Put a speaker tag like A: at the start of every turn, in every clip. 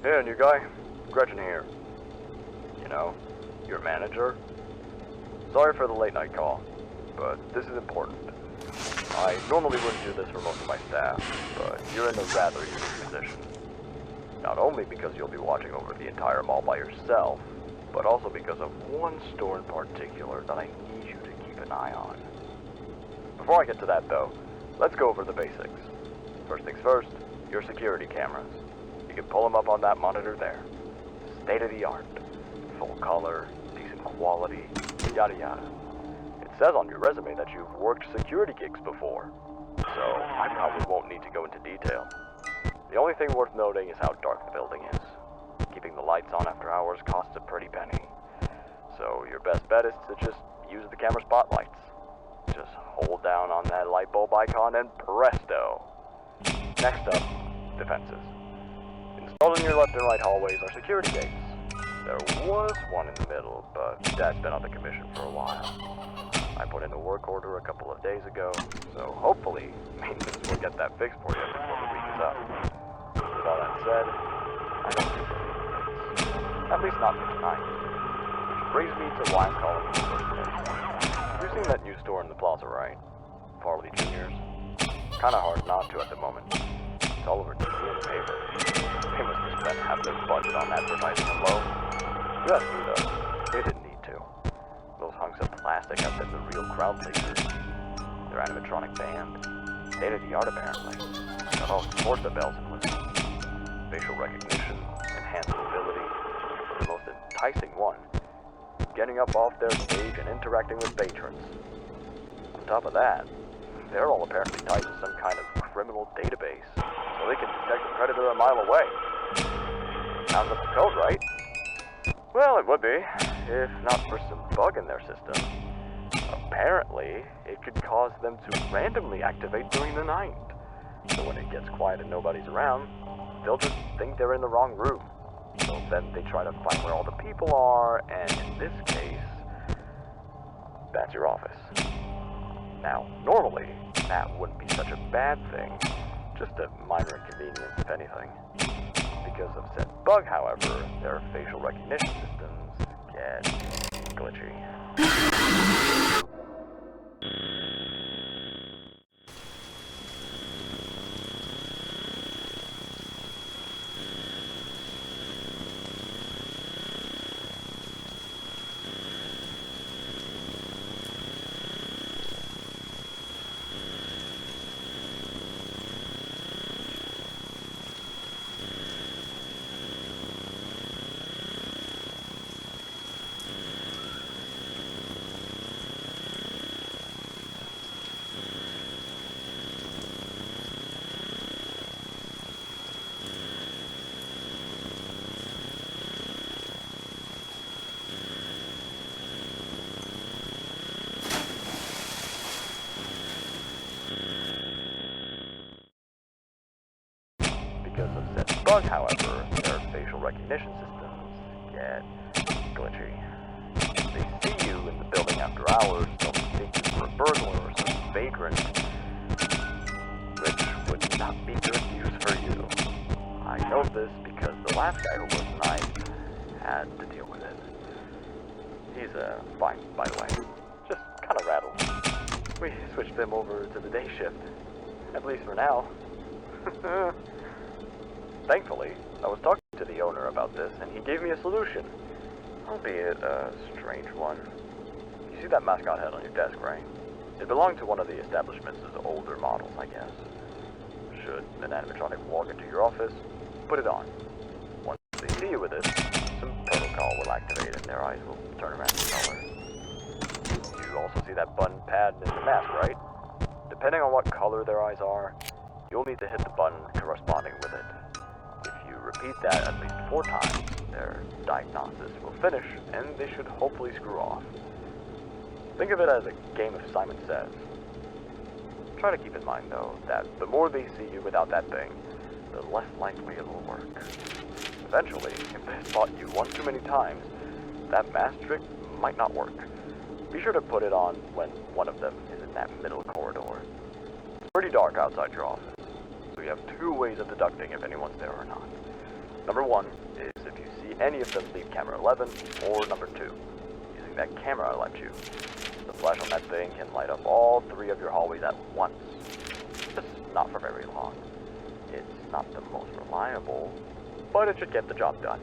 A: Yeah, new guy. Gretchen here. You know, your manager. Sorry for the late night call, but this is important. I normally wouldn't do this for most of my staff, but you're in a rather unique position. Not only because you'll be watching over the entire mall by yourself, but also because of one store in particular that I need you to keep an eye on. Before I get to that though, let's go over the basics. First things first, your security cameras. You can pull them up on that monitor there. State of the art. Full color, decent quality, yada yada. It says on your resume that you've worked security gigs before, so I probably won't need to go into detail. The only thing worth noting is how dark the building is. Keeping the lights on after hours costs a pretty penny. So your best bet is to just use the camera spotlights. Just hold down on that light bulb icon and presto. Next up, defenses. Installed in your left and right hallways are security gates. There was one in the middle, but Dad's been on the commission for a while. I put in a work order a couple of days ago, so hopefully maintenance will get that fixed for you before the week is up. With all that said, I don't think you'll need gates. At least not for tonight. Which brings me to why I'm calling you in the first place. You've seen that new store in the plaza, right? Farley Jr.'s. Kinda hard not to at the moment. It's all over TV and the paper. They must have spent half their budget on advertising alone. You asked me though, they didn't need to. Those hunks of plastic have been the real crowd pleasers. Their animatronic band, state of the art apparently. Got all sorts of bells and whistles. Facial recognition, enhanced mobility, the most enticing one, getting up off their stage and interacting with patrons. On top of that, they're all apparently tied to some kind of criminal database, so they can detect a predator a mile away. Sounds up to code, right? Well, it would be, if not for some bug in their system. Apparently, it could cause them to randomly activate during the night. So when it gets quiet and nobody's around, they'll just think they're in the wrong room. So then they try to find where all the people are, and in this case, that's your office. Now, normally, that wouldn't be such a bad thing, just a minor inconvenience if anything. Because of said bug, however, their facial recognition systems get glitchy. Because of said bug, however, their facial recognition systems get glitchy. If they see you in the building after hours, they'll mistake you for a burglar or some vagrant, which would not be good news for you. I know this because the last guy who was nice had to deal with it. He's fine, by the way. Just kind of rattled. We switched him over to the day shift. At least for now. Thankfully, I was talking to the owner about this, and he gave me a solution. Albeit a strange one. You see that mascot head on your desk, right? It belonged to one of the establishment's older models, I guess. Should an animatronic walk into your office, put it on. Once they see you with it, some protocol will activate and their eyes will turn around to color. You also see that button pad in the mask, right? Depending on what color their eyes are, you'll need to hit the button corresponding with it. If you repeat that at least 4 times, their diagnosis will finish and they should hopefully screw off. Think of it as a game of Simon Says. Try to keep in mind, though, that the more they see you without that thing, the less likely it will work. Eventually, if they spot you one too many times, that mask trick might not work. Be sure to put it on when one of them is in that middle corridor. It's pretty dark outside your office, so you have 2 ways of deducting if anyone's there or not. Number 1 is if you see any of them leave camera 11, or number 2, using that camera I left you. The flash on that thing can light up all 3 of your hallways at once. Just not for very long. It's not the most reliable, but it should get the job done.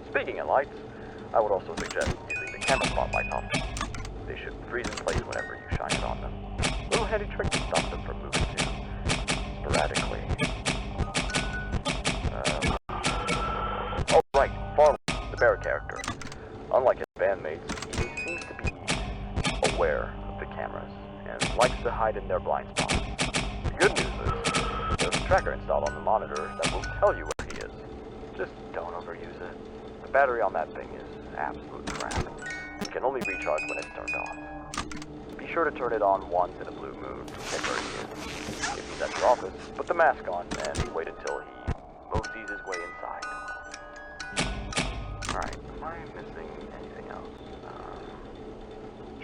A: Speaking of lights, I would also suggest using the camera spotlights on them. They should freeze in place whenever you shine it on them. Little handy trick to stop them from moving too, sporadically. Oh right, Farley, the bear character. Unlike his bandmates, he seems to be aware of the cameras and likes to hide in their blind spots. The good news is, there's a tracker installed on the monitor that will tell you where he is. Just don't overuse it. The battery on that thing is absolute crap. It can only recharge when it's turned off. Be sure to turn it on once in a blue moon to check where he is. If he's at your office, put the mask on and wait until he moseys his way inside. Alright, am I missing anything else?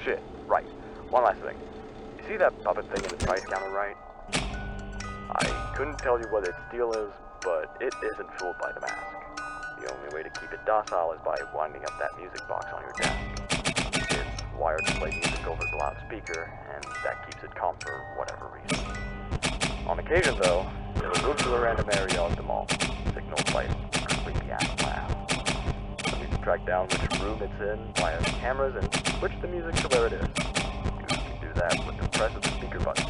A: Shit, right. One last thing. You see that puppet thing in the price counter, right? I couldn't tell you what its deal is, but it isn't fooled by the mask. The only way to keep it docile is by winding up that music box on your desk. It's wired to play music over the loudspeaker, and that keeps it calm for whatever reason. On occasion, though, it'll move to a random area of the mall, signaled by its creepy-ass laugh. You'll need to track down which room it's in via the cameras and switch the music to where it is. You can do that with the press of the speaker button.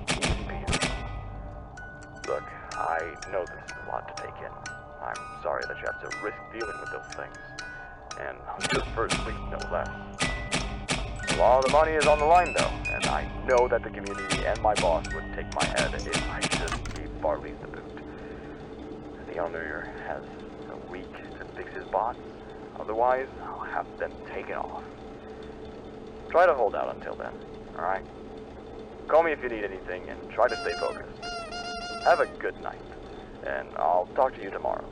A: Easy peasy. Look, I know this is a lot to take in. I'm sorry that you have to risk dealing with those things. And on your first week, no less. A lot of the money is on the line, though, and I know that the community and my boss would take my head if I just gave Farley's the boot. The owner has a week to fix his bots. Otherwise, I'll have them taken off. Try to hold out until then, alright? Call me if you need anything, and try to stay focused. Have a good night, and I'll talk to you tomorrow.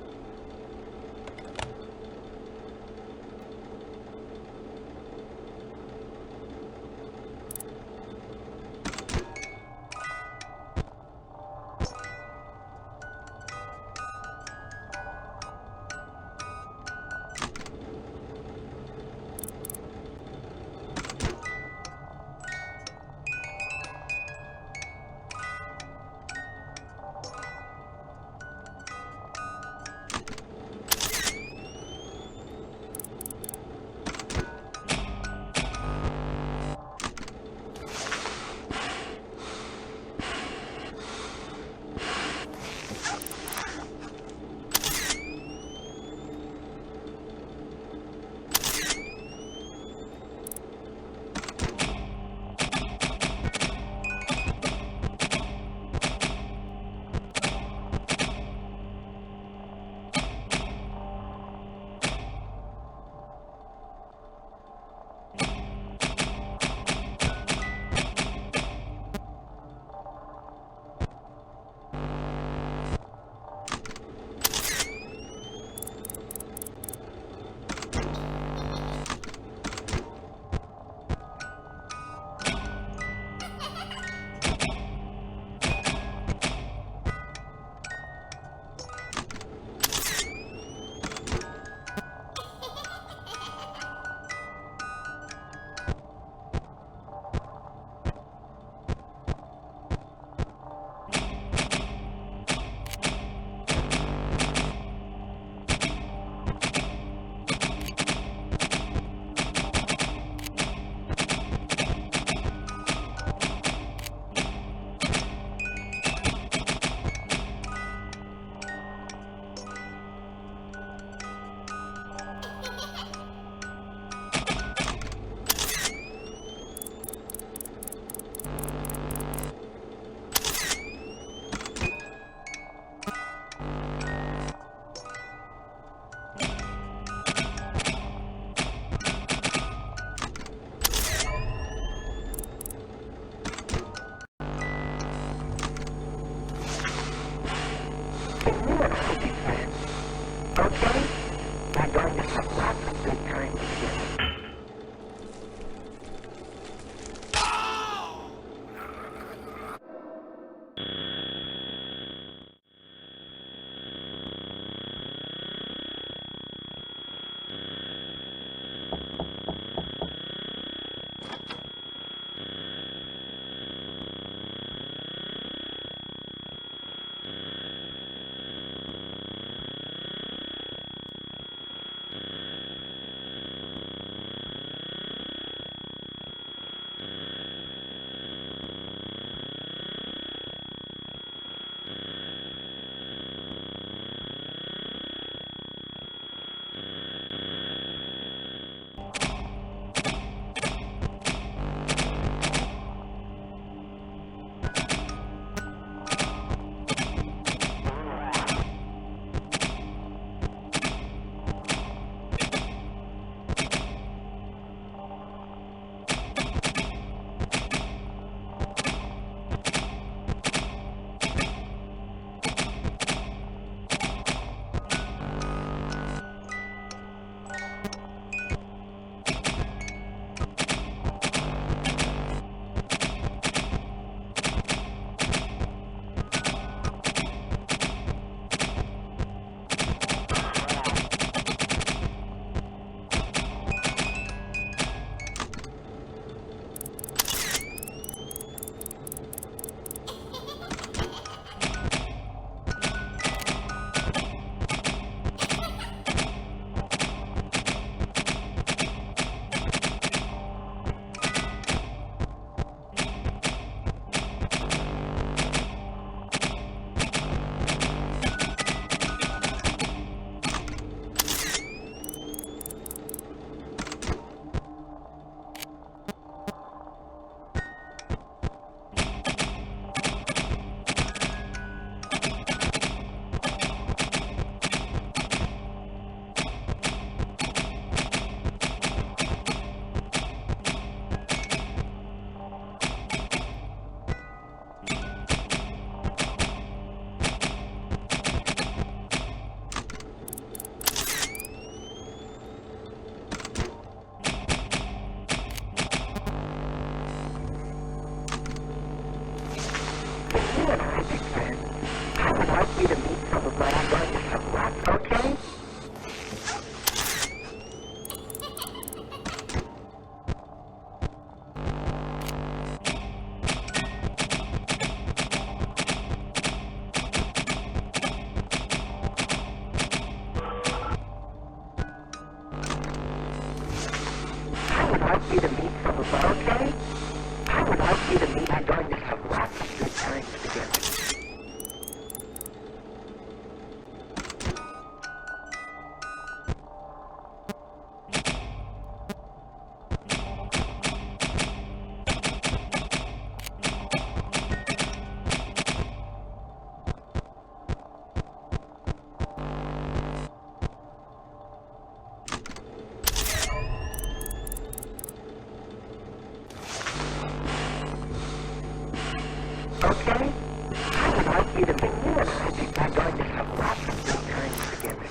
B: Okay? I would like you to meet you and I think we're going to have lots of good times together.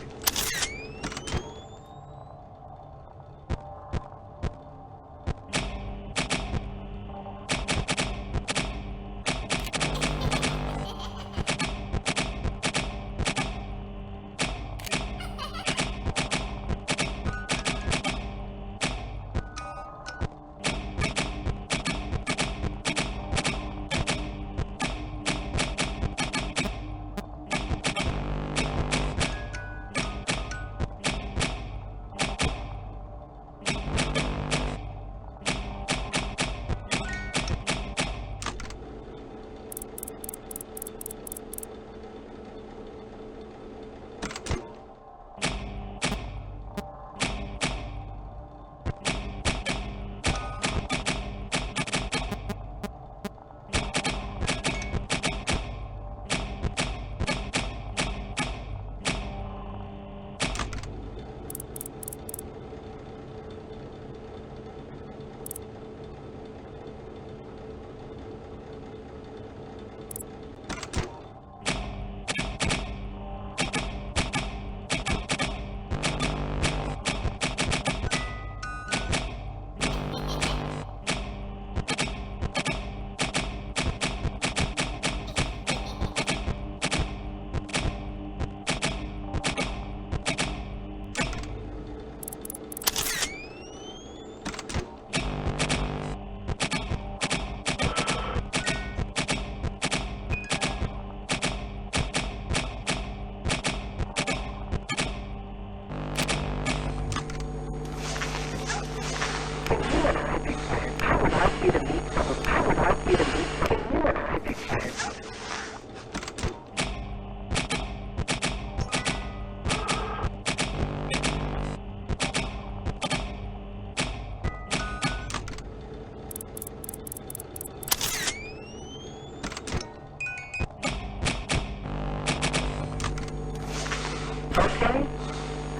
B: Okay?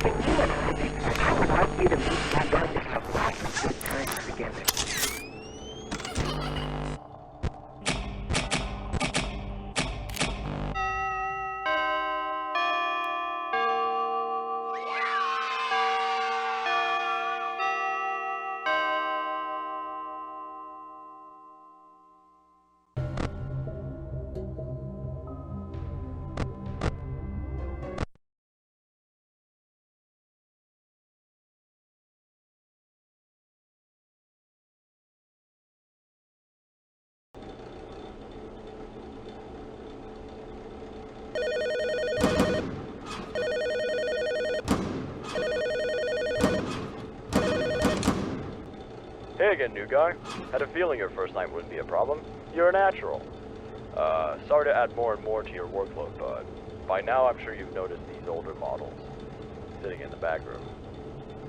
B: And you and I would like you to meet we're going to have lots of good times together.
A: Hey again, new guy. Had a feeling your first night wouldn't be a problem. You're a natural. Sorry to add more and more to your workload, but by now I'm sure you've noticed these older models sitting in the back room.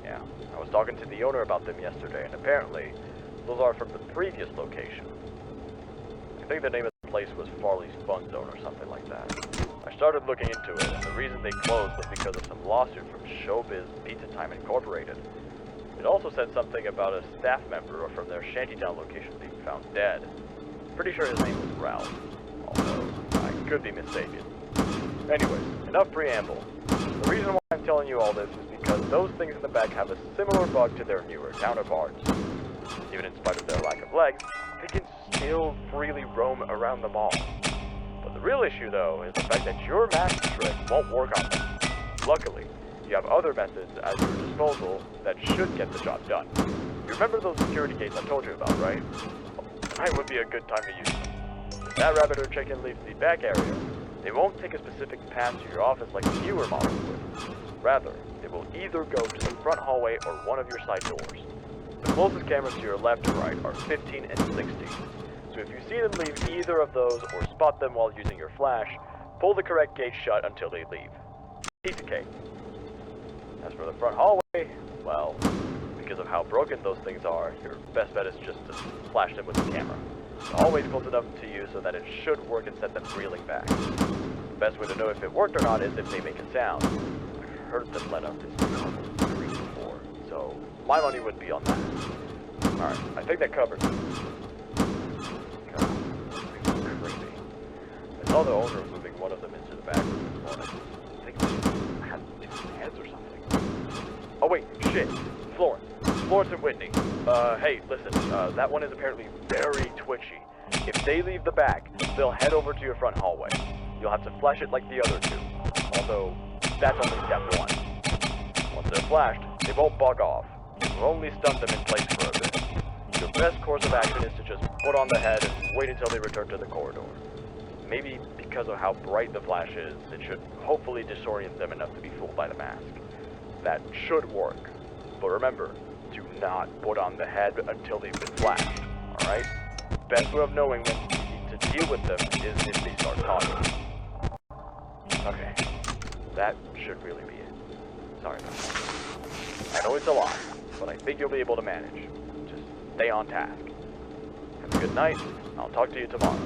A: Yeah, I was talking to the owner about them yesterday, and apparently those are from the previous location. I think the name of the place was Farley's Fun Zone or something like that. I started looking into it, and the reason they closed was because of some lawsuit from Showbiz Pizza Time Incorporated. It also said something about a staff member from their Shantytown location being found dead. Pretty sure his name was Ralph, although I could be mistaken. Anyways, enough preamble. The reason why I'm telling you all this is because those things in the back have a similar bug to their newer counterparts. Even in spite of their lack of legs, they can still freely roam around the mall. But the real issue, though, is the fact that your magic trick won't work on them. Luckily, you have other methods at your disposal that should get the job done. You remember those security gates I told you about, right? Tonight would be a good time to use them. If that rabbit or chicken leaves the back area, they won't take a specific path to your office like the newer models would. Rather, they will either go to the front hallway or one of your side doors. The closest cameras to your left and right are 15 and 16. So if you see them leave either of those or spot them while using your flash, pull the correct gate shut until they leave. Piece of cake. As for the front hallway, well, because of how broken those things are, your best bet is just to flash them with the camera. The hallway's close enough to you so that it should work and send them reeling back. The best way to know if it worked or not is if they make a sound. I've heard them let out this scream before, so my money would be on that. Alright, I think that covers it. God, this is crazy. saw the owner moving one of them into the back room this morning. I think it had two heads or something. Oh wait, shit. Florence and Whitney. Hey, listen, that one is apparently very twitchy. If they leave the back, they'll head over to your front hallway. You'll have to flash it like the other two. Although, that's only step one. Once they're flashed, they won't bug off. You'll only stun them in place for a bit. Your best course of action is to just put on the head and wait until they return to the corridor. Maybe because of how bright the flash is, it should hopefully disorient them enough to be fooled by the mask. That should work. But remember, do not put on the head until they've been flashed, alright? Best way of knowing when you need to deal with them is if they start talking. Okay, that should really be it. Sorry about that. I know it's a lot, but I think you'll be able to manage. Just stay on task. Have a good night. I'll talk to you tomorrow.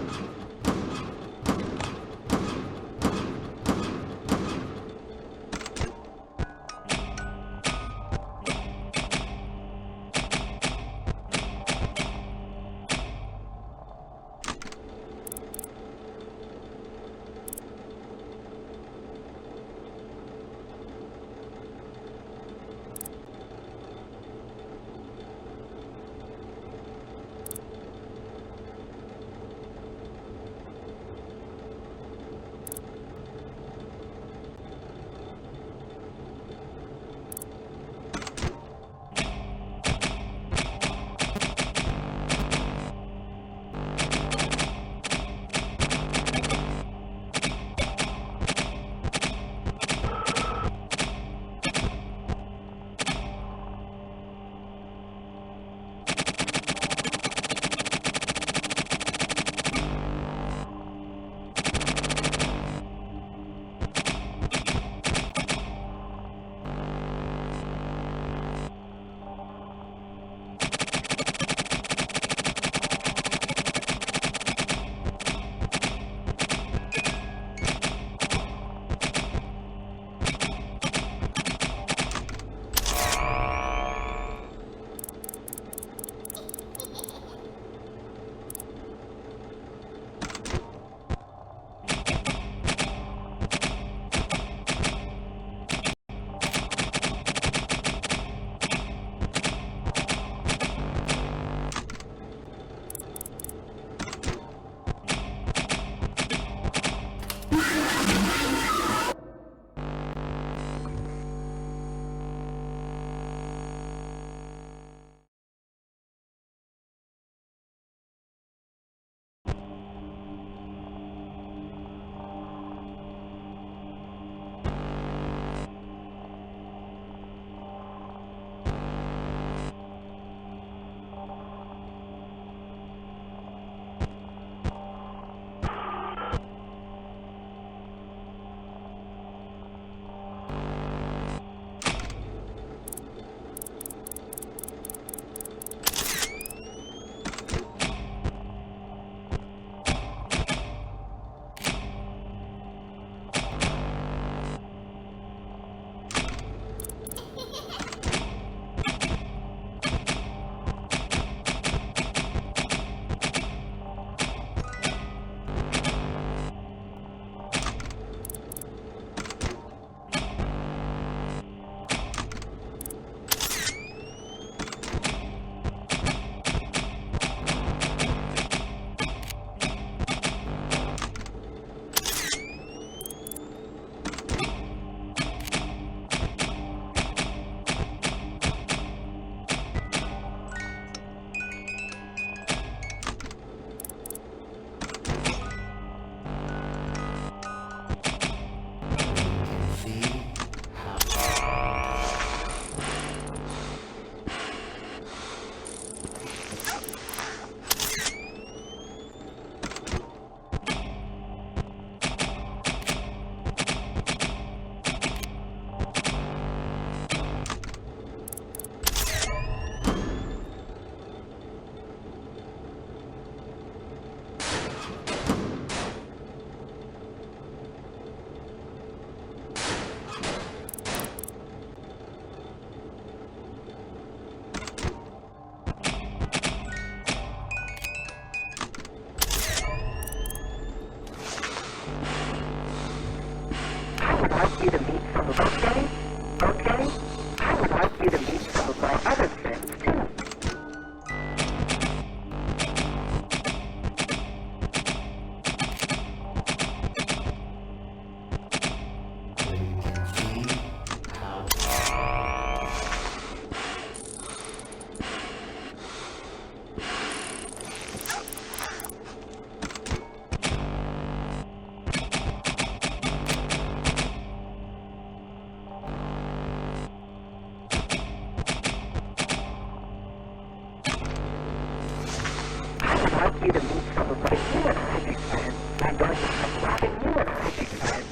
B: like you to meet some of my new and I big friends. I'm going to have Robin, you and I big friends.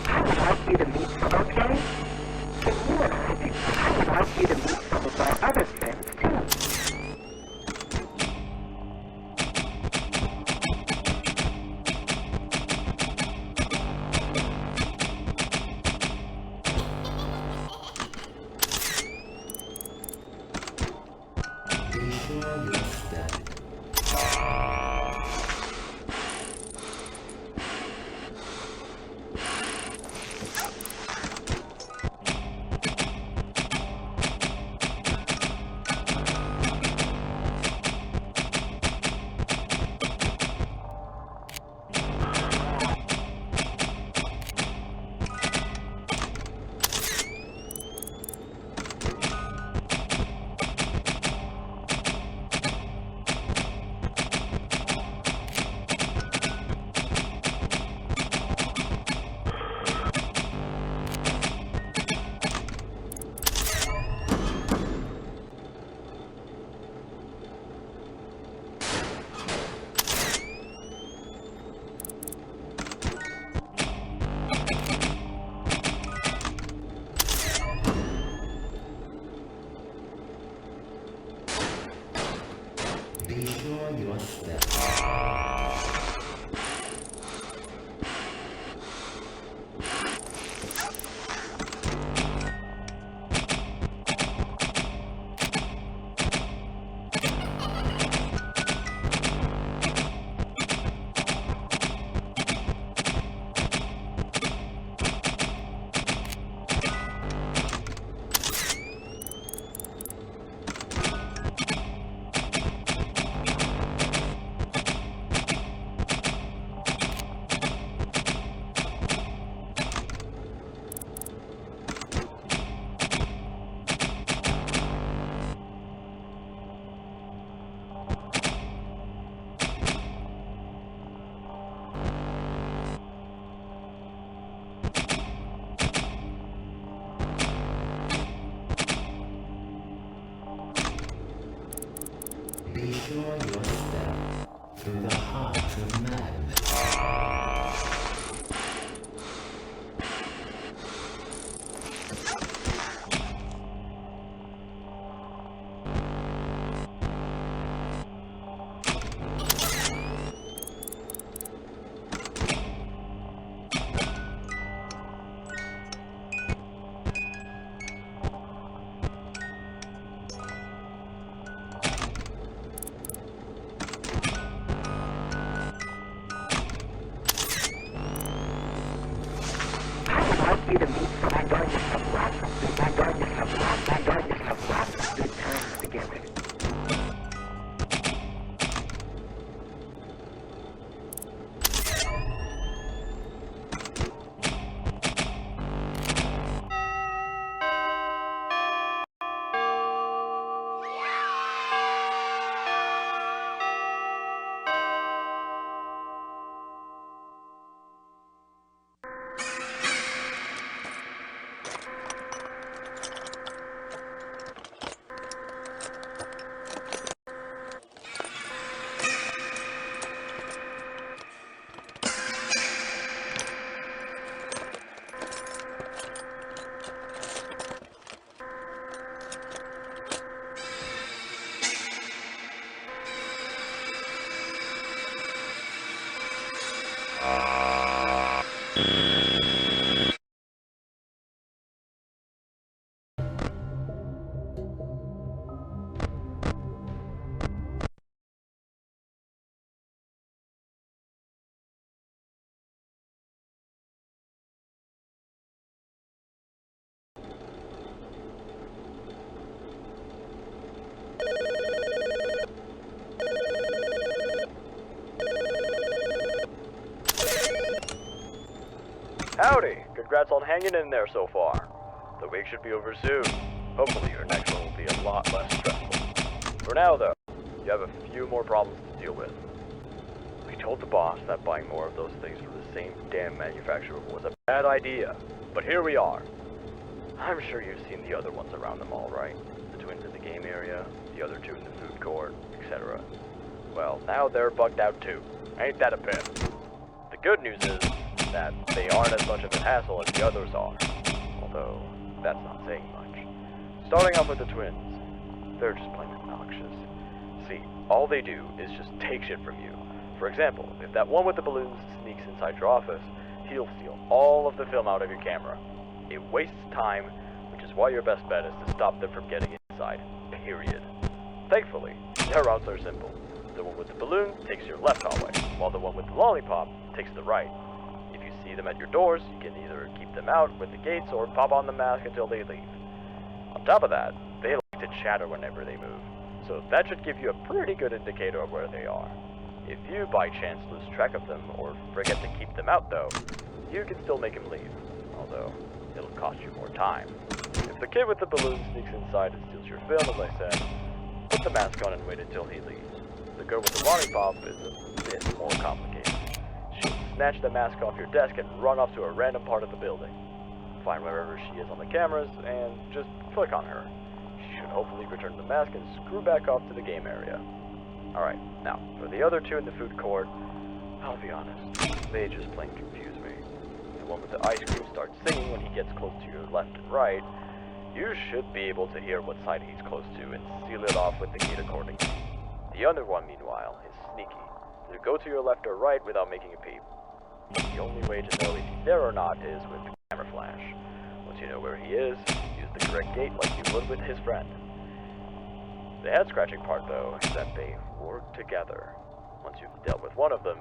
B: I would like you to meet some, okay? Can you and I big friends? I would like you to meet some of our other friends, too.
C: Be sure your step. Be sure your step through the heart of madness.
B: You to meet some. I'm going to have lots of good times together.
A: Howdy! Congrats on hanging in there so far. The week should be over soon. Hopefully your next one will be a lot less stressful. For now, though, you have a few more problems to deal with.
B: Which
A: told the boss that buying more of those things from the same damn manufacturer was a bad idea, but here we are. I'm sure you've seen the other ones around the mall, right? The twins in the game area, the other two in the food court, etc. Well, now they're bugged out too. Ain't that a pip? The good news is that they aren't as much of a hassle as the others are. Although, that's not saying much. Starting off with the twins, they're just plain obnoxious. See, all they do is just take shit from you. For example, if that one with the balloons sneaks inside your office, he'll steal all of the film out of your camera. It wastes time, which is why your best bet is to stop them from getting inside, period. Thankfully, their routes are simple. The one with the balloon takes your left hallway, while the one with the lollipop takes the right. If you see them at your doors, you can either keep them out with the gates or pop on the mask until they leave. On top of that, they like to chatter whenever they move, so that should give you a pretty good indicator of where they are. If you by chance lose track of them or forget to keep them out though, you can still make them leave, although it'll cost you more time. If the kid with the balloon sneaks inside and steals your film, as I said, put the mask on and wait until he leaves. The girl with the lollipop is a bit more complicated. She'll snatch the mask off your desk and run off to a random part of the building. Find wherever she is on the cameras and just click on her. She should hopefully return the mask and screw back off to the game area. Alright, now, for the other two in the food court, I'll be honest, they just plain confuse me. The one with the ice cream starts singing when he gets close to your left and right. You should be able to hear what side he's close to and seal it off with the gate accordingly. The other one, meanwhile, is sneaky. So go to your left or right without making a peep. The only way to know if he's there or not is with the camera flash. Once you know where he is, use the correct gate like you would with his friend. The head-scratching part, though, is that they work together. Once you've dealt with one of them,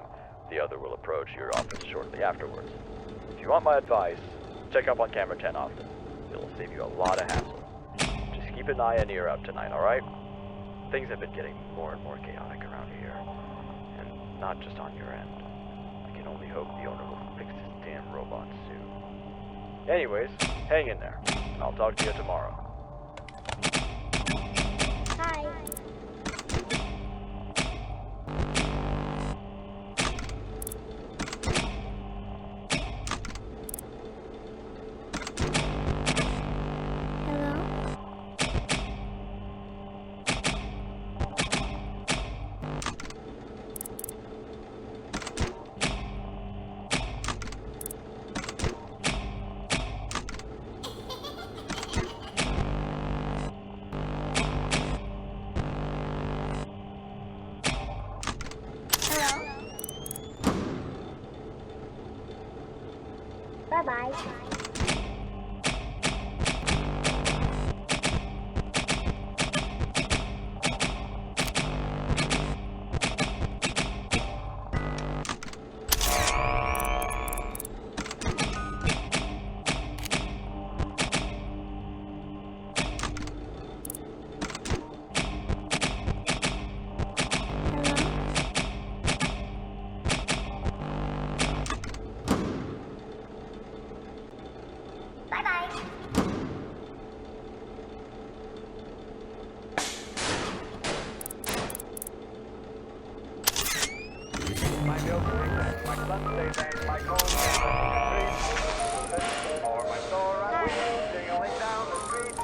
A: the other will approach your office shortly afterwards. If you want my advice, check up on camera 10 often. It'll save you a lot of hassle. Just keep an eye and ear out tonight, alright? Things have been getting more and more chaotic around here, and not just on your end. I can only hope the owner will fix his damn robot soon. Anyways, hang in there, and I'll talk to you tomorrow.
D: Hi. Bye-bye.
A: My milk and my sundaes and my cold or my store on wheels jingling down the street.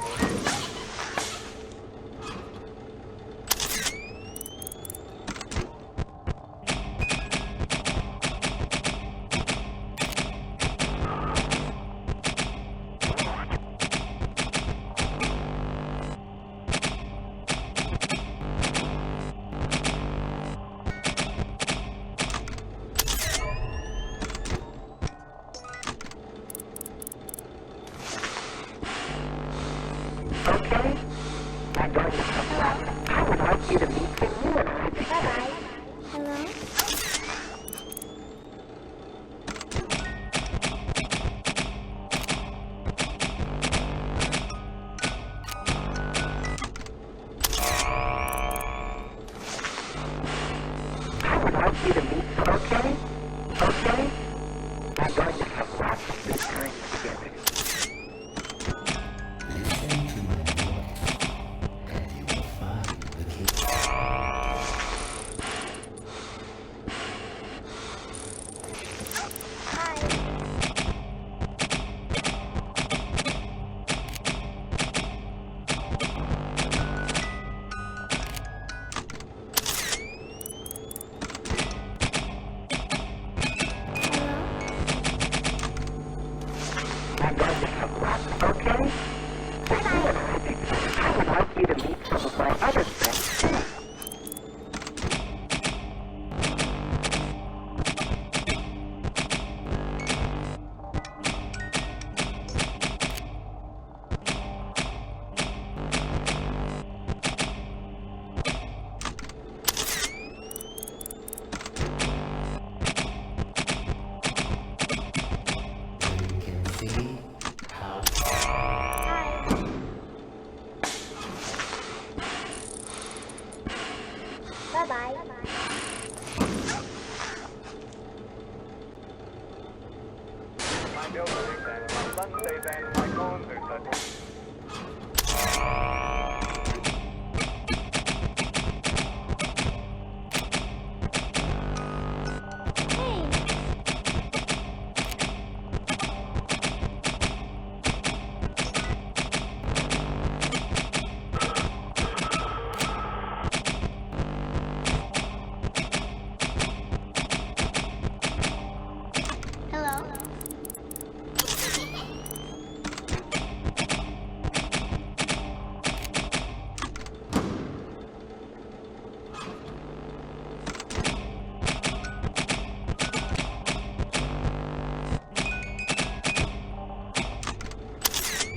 A: buildings and my Sundays and my concerts.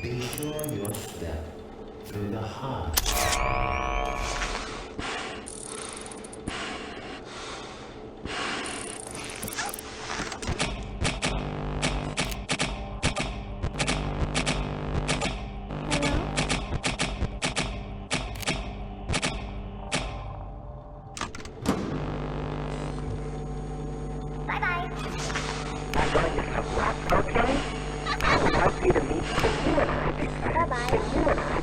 C: Be sure your step through the heart.
B: Bye-bye. I'm going to some rock, okay? I would like you to meet the new magic. Bye-bye.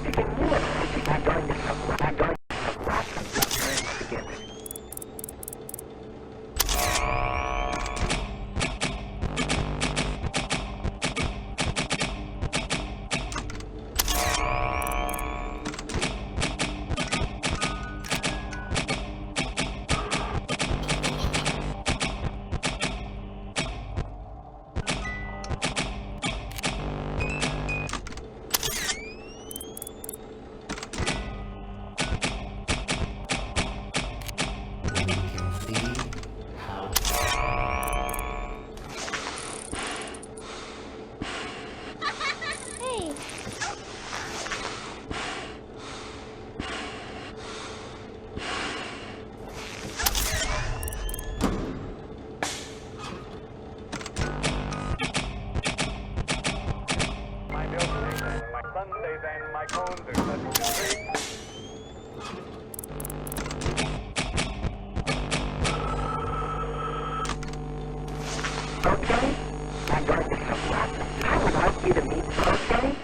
B: The new magic. I'm going to some rock. I'm going to some rock and return together.
C: We can see how
D: Hey,
A: My buildings and my Sundays and my concerts.
B: Okay? I'm going to some rock. I would like you to meet, okay?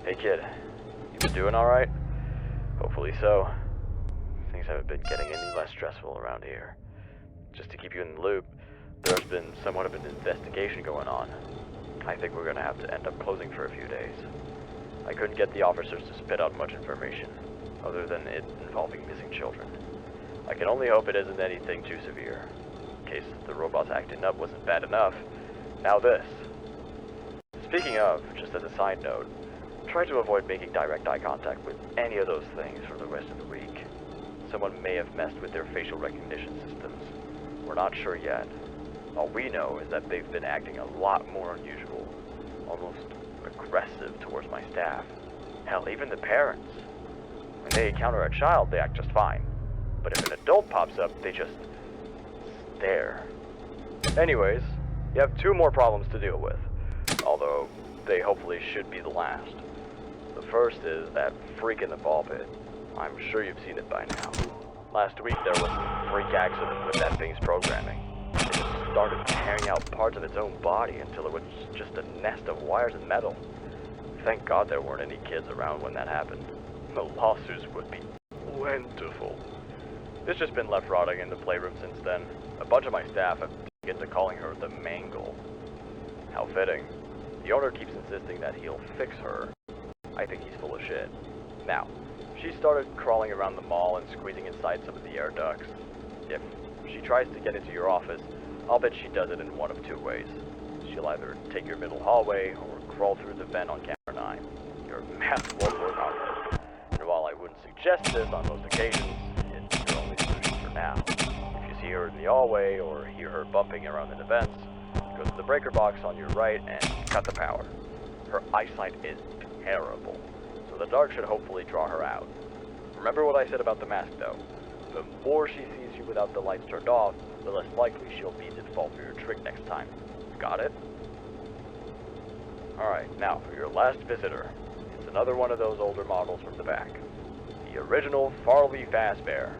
A: Hey kid, you been doing alright? Hopefully so. Things haven't been getting any less stressful around here. Just to keep you in the loop, there's been somewhat of an investigation going on. I think we're gonna have to end up closing for a few days. I couldn't get the officers to spit out much information, other than it involving missing children. I can only hope it isn't anything too severe. In case the robots acting up wasn't bad enough, now this. Speaking of, just as a side note, try to avoid making direct eye contact with any of those things for the rest of the week. Someone may have messed with their facial recognition systems. We're not sure yet. All we know is that they've been acting a lot more unusual, almost aggressive towards my staff. Hell, even the parents. When they encounter a child, they act just fine. But if an adult pops up, they just stare. Anyways, you have 2 more problems to deal with, although they hopefully should be the last. The first is that freak in the ball pit. I'm sure you've seen it by now. Last week there was some freak accident with that thing's programming. It just started tearing out parts of its own body until it was just a nest of wires and metal. Thank God there weren't any kids around when that happened. The lawsuits would be plentiful. It's just been left rotting in the playroom since then. A bunch of my staff have taken to calling her the Mangle. How fitting. The owner keeps insisting that he'll fix her. I think he's full of shit. Now, she started crawling around the mall and squeezing inside some of the air ducts. If she tries to get into your office, I'll bet she does it in one of two ways. She'll either take your middle hallway or crawl through the vent on camera 9. Your mask won't work on her. And while I wouldn't suggest this on most occasions, it's your only solution for now. If you see her in the hallway or hear her bumping around in the vents, go to the breaker box on your right and cut the power. Her eyesight is terrible, so the dark should hopefully draw her out. Remember what I said about the mask though. The more she sees you without the lights turned off, the less likely she'll be to fall for your trick next time. Got it? Alright, now for your last visitor. It's another one of those older models from the back. The original Farley Jr.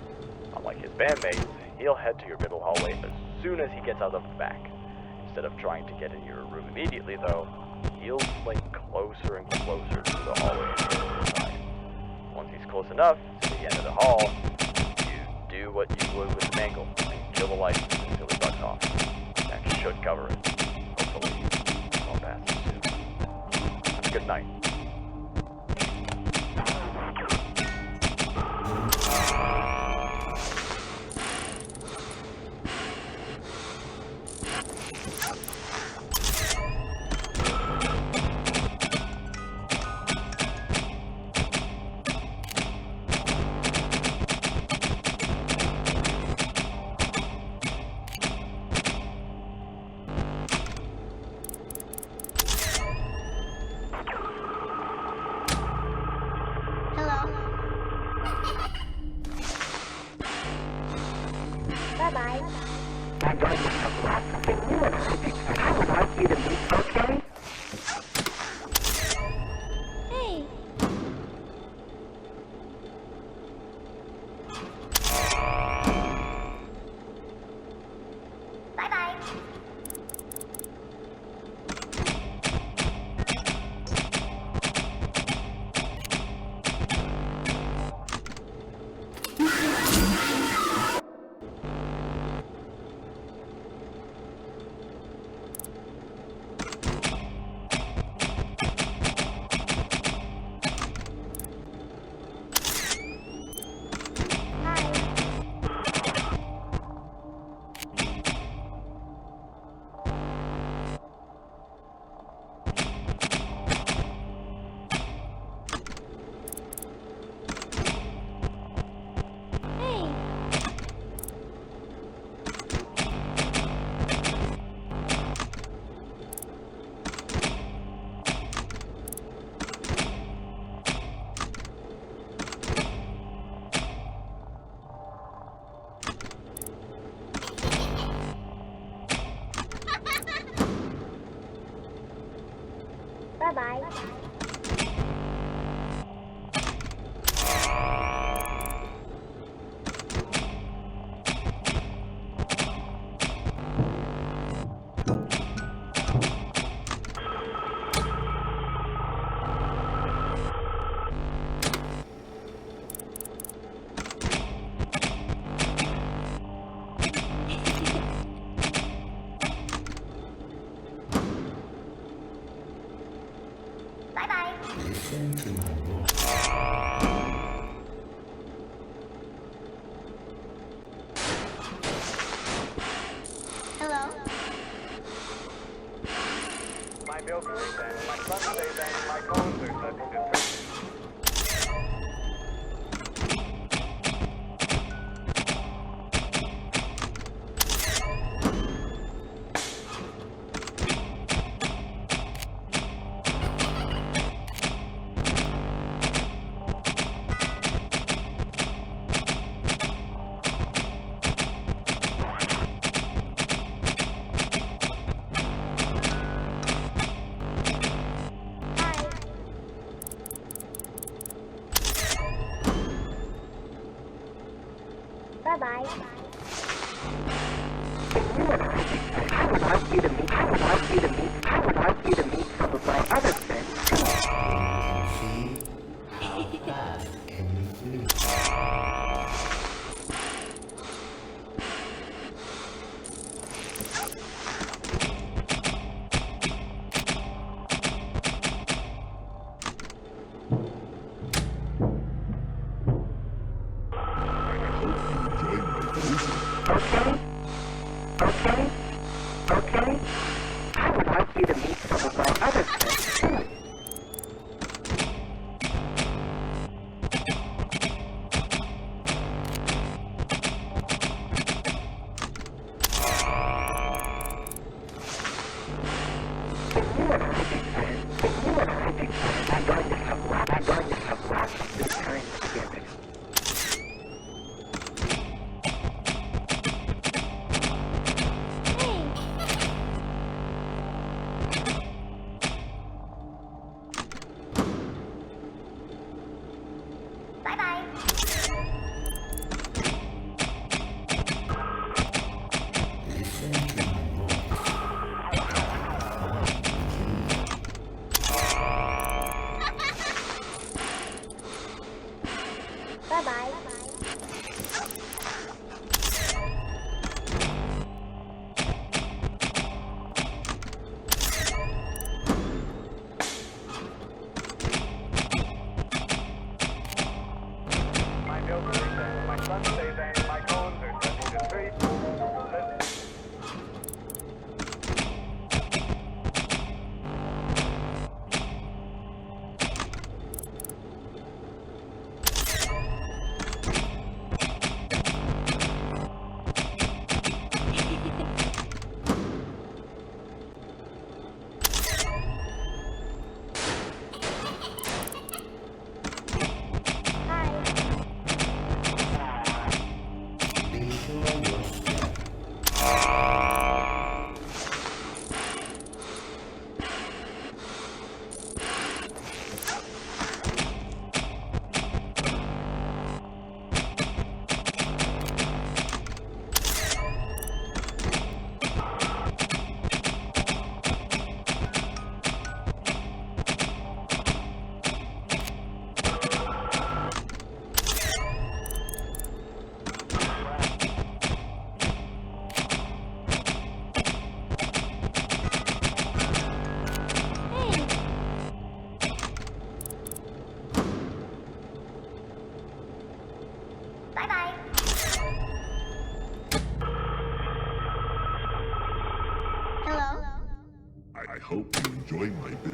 A: Unlike his bandmates, he'll head to your middle hallway as soon as he gets out of the back. Instead of trying to get in your room immediately though, he'll slink closer and closer to the hallway on the other side. Once he's close enough to the end of the hall, you do what you would with the Mangle and kill the lights until he bugs off. That should cover it. Hopefully, I'll pass it soon. Have a good night.
B: Bye-bye. I'm going to have lots of things new and I would like you to meet, okay?
D: Hey.
B: Bye-bye. Bye-bye.
C: Listen to my voice.
D: Hello?
A: My milk stays in, my son stays in, my phones are set to disconnect.
B: Bye-bye. I would like you to meet some of my other friends.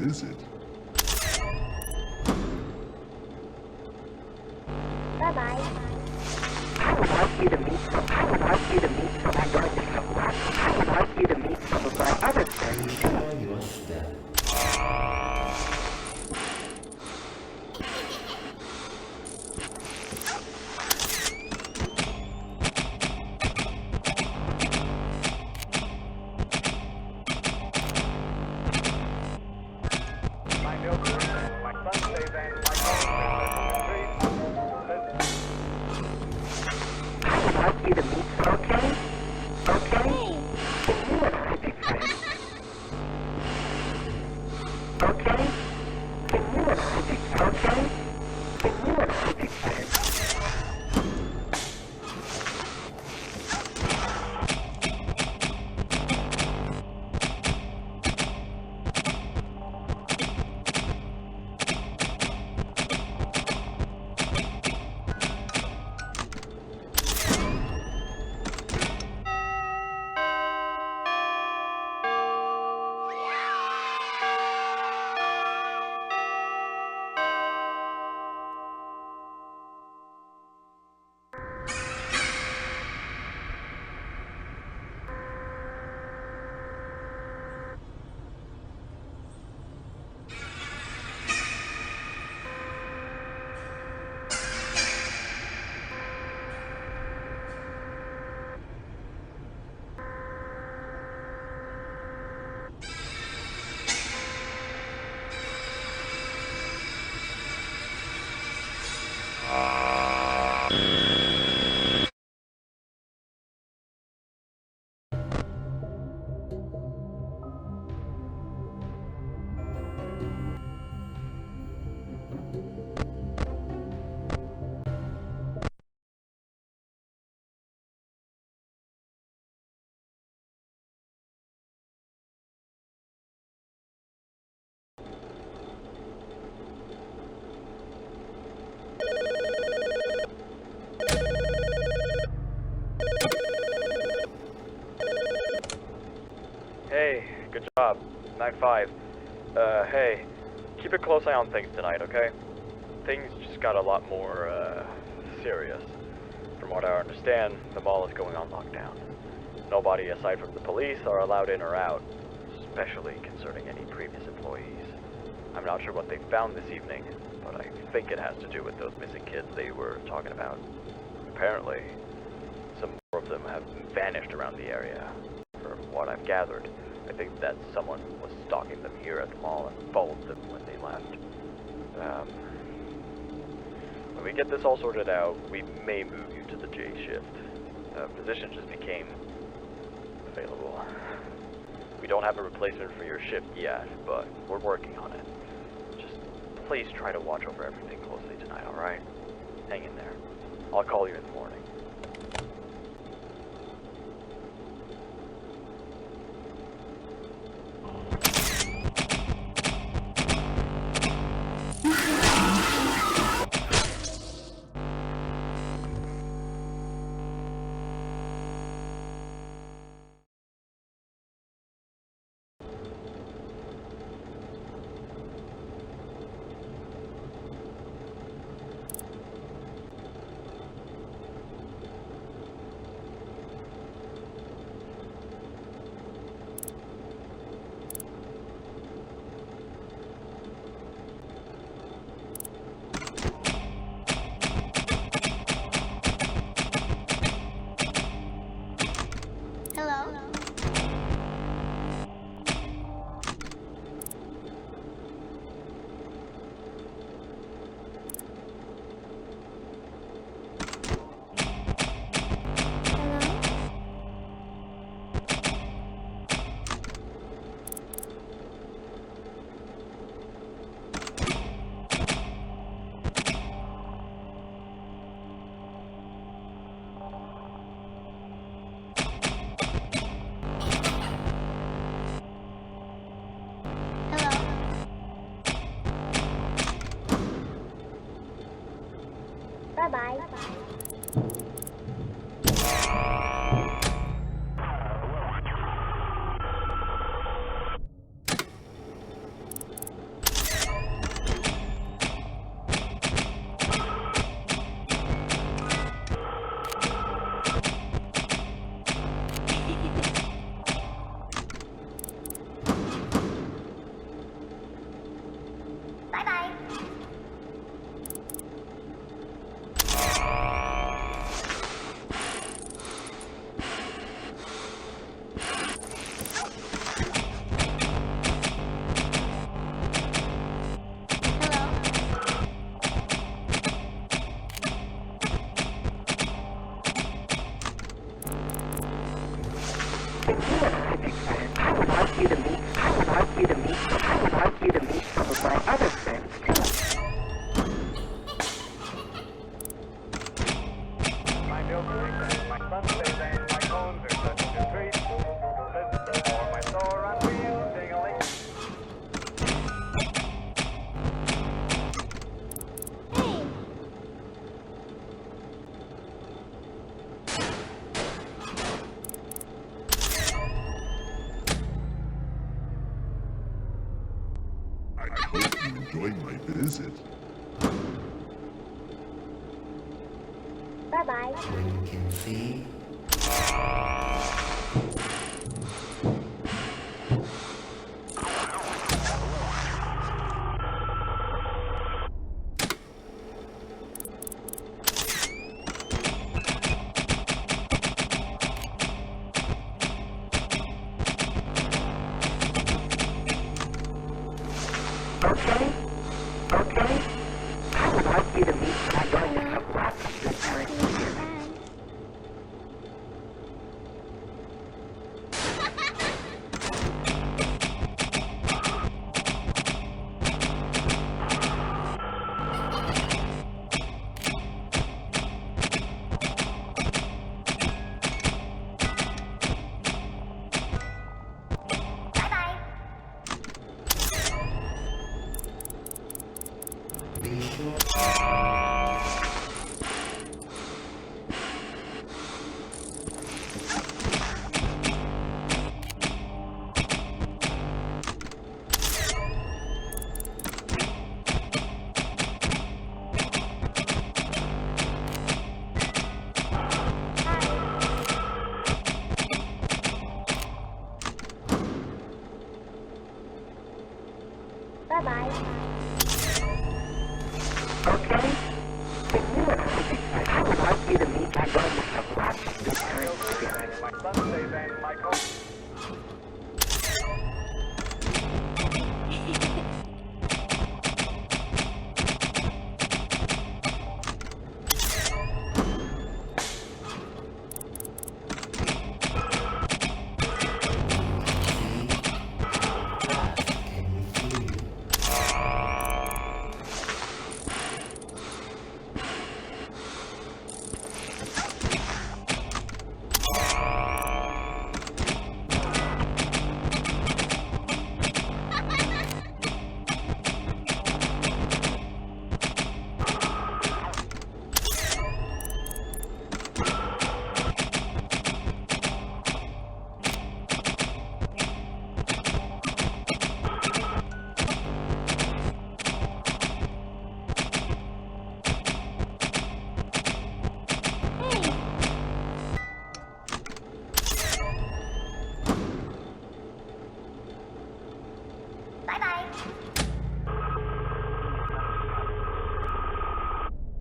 E: is it?
B: Bye-bye. I would like you to meet some. I would like you to meet some. I'm going to some. I would like you to meet some of my other friends too.
C: Are you understand?
A: My son stays and my phone
B: I would like you to meet some. Okay? Okay?
D: Hey.
B: Can you and I be friends? Okay? Can you and I be friends? Okay? Can you and I be friends?
A: Hey, good job. Night 5. Hey, keep a close eye on things tonight, okay? Things just got a lot more, serious. From what I understand, the mall is going on lockdown. Nobody aside from the police are allowed in or out, especially concerning any previous employees. I'm not sure what they found this evening, but I think it has to do with those missing kids they were talking about. Apparently, some more of them have vanished around the area. From what I've gathered, I think that someone was stalking them here at the mall and followed them when they left. When we get this all sorted out, we may move you to the J shift. The position just became available. We don't have a replacement for your shift yet, but we're working on it. Just please try to watch over everything closely tonight, alright? Hang in there. I'll call you in the morning.
B: Bye-bye. I would like you to meet some of my other friends too.
A: My milkshake and my sundaes and my cones are such a treat. For my store on wheels, ding-a-ling.
D: Hey.
E: I hope you enjoyed my visit.
B: Bye-bye.
C: When you can see,
B: Okay? Okay? I would like you to meet I'm going to have lots of good friends here.
C: be sure.
B: Bye-bye. Okay? If you and I would like you to meet I'm going to have lots of good friends together.
A: My sundaes and my cones.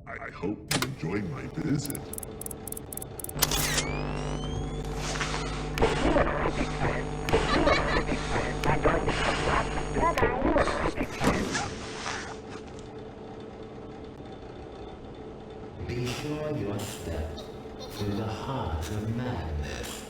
E: I hope you enjoyed my visit.
B: I'm going to have lots of good friends.
C: Be sure your steps through the heart of madness.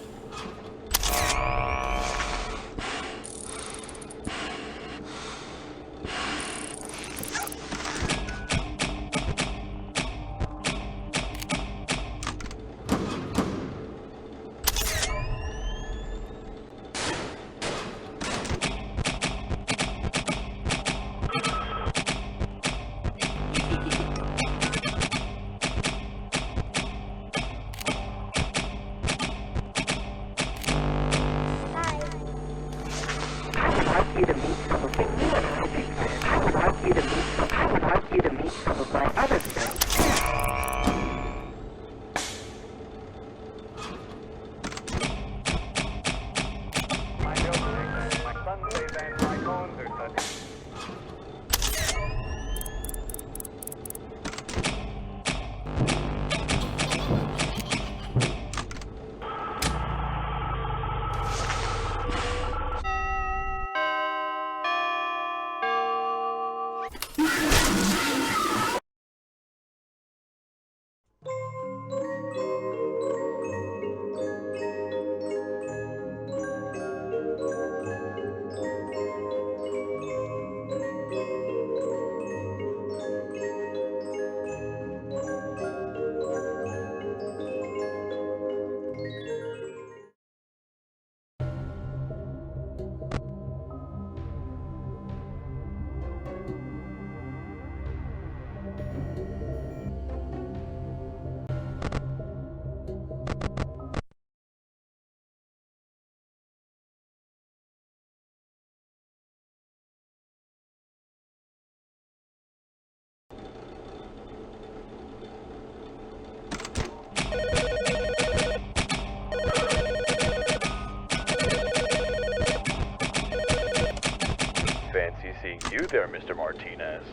A: Fancy seeing you there, Mr. Martinez.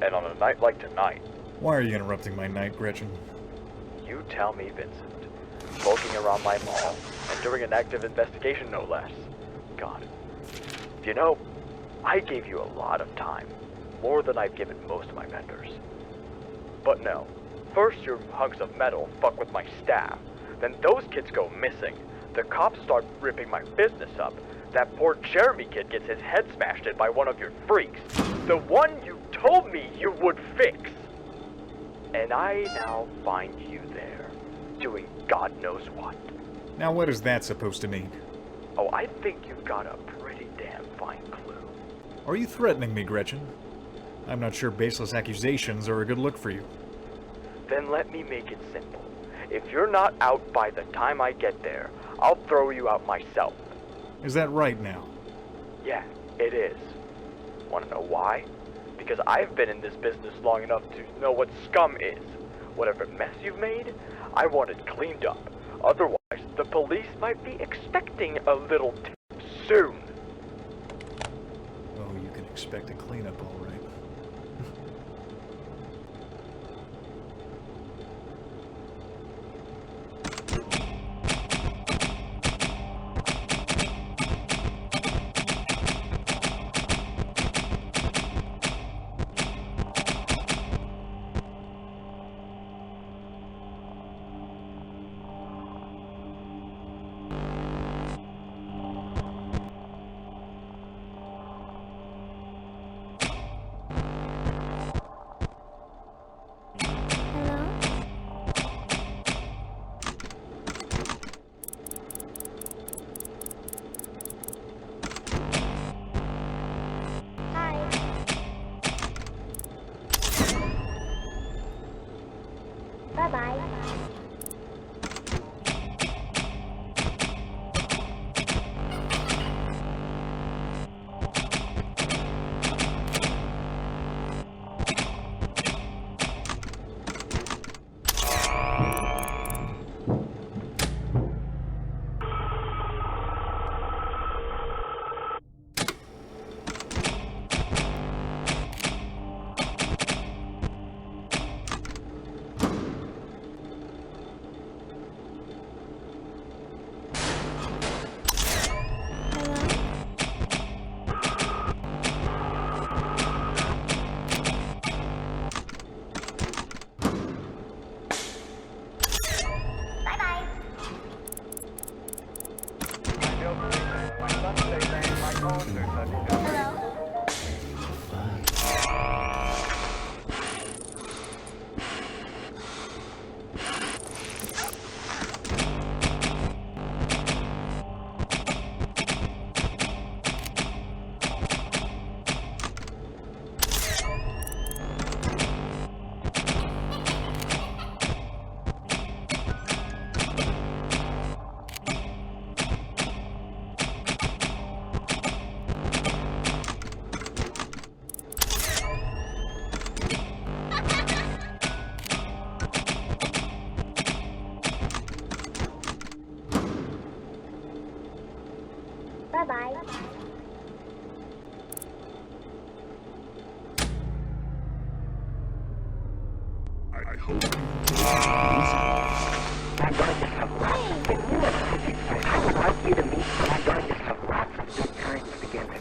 A: And on a night like tonight.
F: Why are you interrupting my night, Gretchen?
A: You tell me, Vincent. Skulking around my mall and during an active investigation, no less. God. You know, I gave you a lot of time. More than I've given most of my vendors. But no. First your hunks of metal fuck with my staff. Then those kids go missing. The cops start ripping my business up. That poor Jeremy kid gets his head smashed in by one of your freaks. The one you told me you would fix. And I now find you there, doing God knows what.
F: Now what is that supposed to mean?
A: Oh, I think you've got a pretty damn fine clue.
F: Are you threatening me, Gretchen? I'm not sure baseless accusations are a good look for you.
A: Then let me make it simple. If you're not out by the time I get there, I'll throw you out myself.
F: Is that right now?
A: Yeah, it is. Want to know why? Because I've been in this business long enough to know what scum is. Whatever mess you've made, I want it cleaned up. Otherwise, the police might be expecting a little tip soon.
F: Oh, you can expect a cleanup, all right.
D: Bye-bye. Bye-bye.
E: I hope you
B: I'm going to have lots of good news. I would like you to meet, but I'm going to have lots of good times together.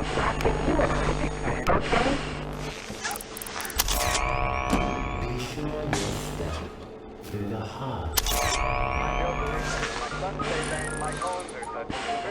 B: some laughing you and I together, okay?
C: Be sure you'll step through the heart.
A: My son says that my bones are touching.